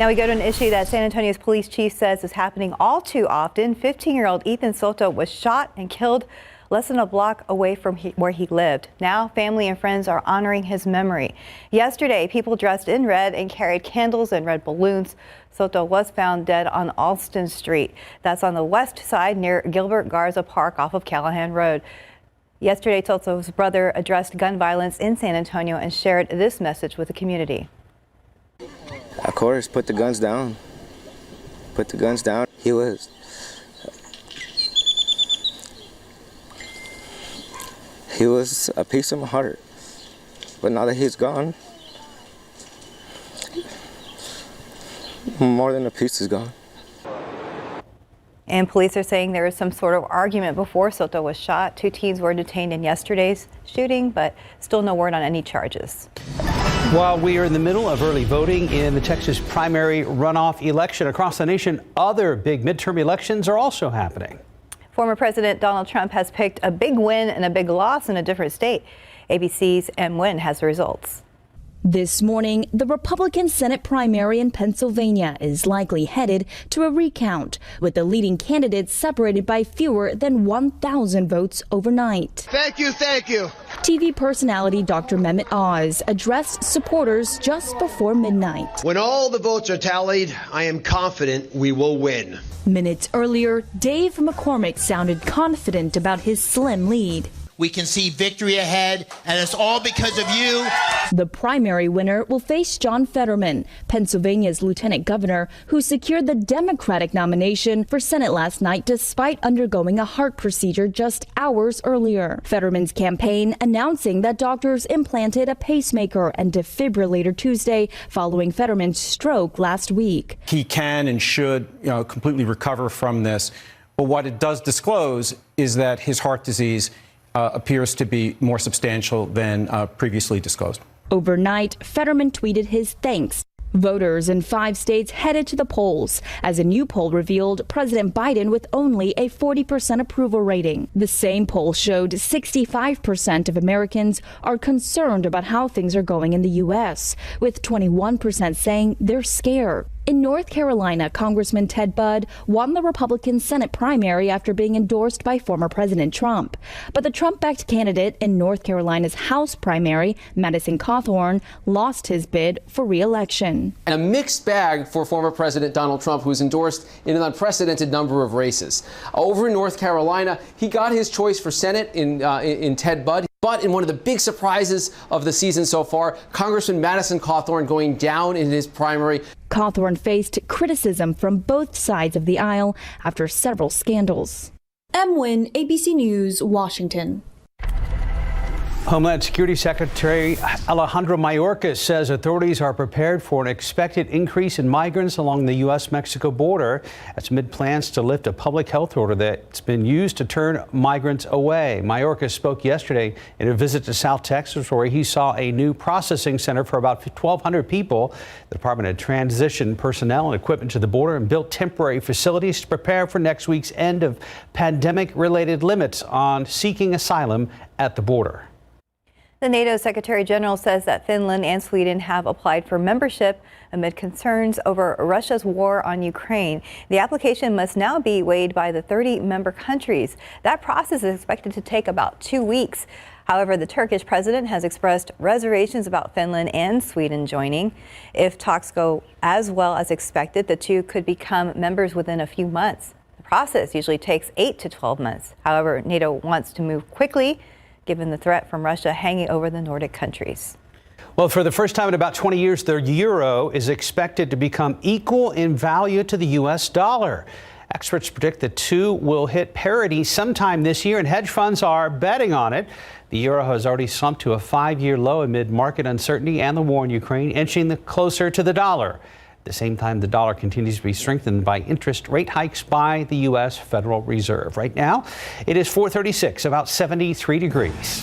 Now we go to an issue that San Antonio's police chief says is happening all too often. 15-year-old Ethan Soto was shot and killed less than a block away from where he lived. Now family and friends are honoring his memory. Yesterday, people dressed in red and carried candles and red balloons. Soto was found dead on Alston Street. That's on the west side near Gilbert Garza Park off of Callahan Road. Yesterday, Soto's brother addressed gun violence in San Antonio and shared this message with the community. Of course, put the guns down. Put the guns down. He was a piece of my heart. But now that he's gone, more than a piece is gone. And police are saying there was some sort of argument before Soto was shot. 2 teens were detained in yesterday's shooting, but still no word on any charges. While we are in the middle of early voting in the Texas primary runoff election across the nation, other big midterm elections are also happening. Former President Donald Trump has picked a big win and a big loss in a different state. ABC's M. Nguyen has the results. This morning, the Republican Senate primary in Pennsylvania is likely headed to a recount, with the leading candidates separated by fewer than 1,000 votes overnight. Thank you, thank you. TV personality Dr. Mehmet Oz addressed supporters just before midnight. When all the votes are tallied, I am confident we will win. Minutes earlier, Dave McCormick sounded confident about his slim lead. We can see victory ahead, and it's all because of you. The primary winner will face John Fetterman, Pennsylvania's lieutenant governor, who secured the Democratic nomination for Senate last night despite undergoing a heart procedure just hours earlier. Fetterman's campaign announcing that doctors implanted a pacemaker and defibrillator Tuesday following Fetterman's stroke last week. He can and should, completely recover from this. But what it does disclose is that his heart disease appears to be more substantial than previously disclosed. Overnight, Fetterman tweeted his thanks. Voters in 5 states headed to the polls as a new poll revealed President Biden with only a 40% approval rating. The same poll showed 65% of Americans are concerned about how things are going in the U.S., with 21% saying they're scared. In North Carolina, Congressman Ted Budd won the Republican Senate primary after being endorsed by former President Trump. But the Trump-backed candidate in North Carolina's House primary, Madison Cawthorn, lost his bid for re-election. And a mixed bag for former President Donald Trump, who's endorsed in an unprecedented number of races. Over in North Carolina, he got his choice for Senate in Ted Budd. But in one of the big surprises of the season so far, Congressman Madison Cawthorn going down in his primary. Cawthorn faced criticism from both sides of the aisle after several scandals. M. Nguyen, ABC News, Washington. Homeland Security Secretary Alejandro Mayorkas says authorities are prepared for an expected increase in migrants along the U.S.-Mexico border. That's amid plans to lift a public health order that's been used to turn migrants away. Mayorkas spoke yesterday in a visit to South Texas, where he saw a new processing center for about 1,200 people. The department had transitioned personnel and equipment to the border and built temporary facilities to prepare for next week's end of pandemic-related limits on seeking asylum at the border. The NATO Secretary General says that Finland and Sweden have applied for membership amid concerns over Russia's war on Ukraine. The application must now be weighed by the 30 member countries. That process is expected to take about 2 weeks. However, the Turkish president has expressed reservations about Finland and Sweden joining. If talks go as well as expected, the two could become members within a few months. The process usually takes 8 to 12 months. However, NATO wants to move quickly, given the threat from Russia hanging over the Nordic countries. Well, for the first time in about 20 years, the euro is expected to become equal in value to the U.S. dollar. Experts predict the two will hit parity sometime this year, and hedge funds are betting on it. The euro has already slumped to a 5-year low amid market uncertainty and the war in Ukraine, inching closer to the dollar. At the same time, the dollar continues to be strengthened by interest rate hikes by the U.S. Federal Reserve. Right now, it is 4:36, about 73 degrees.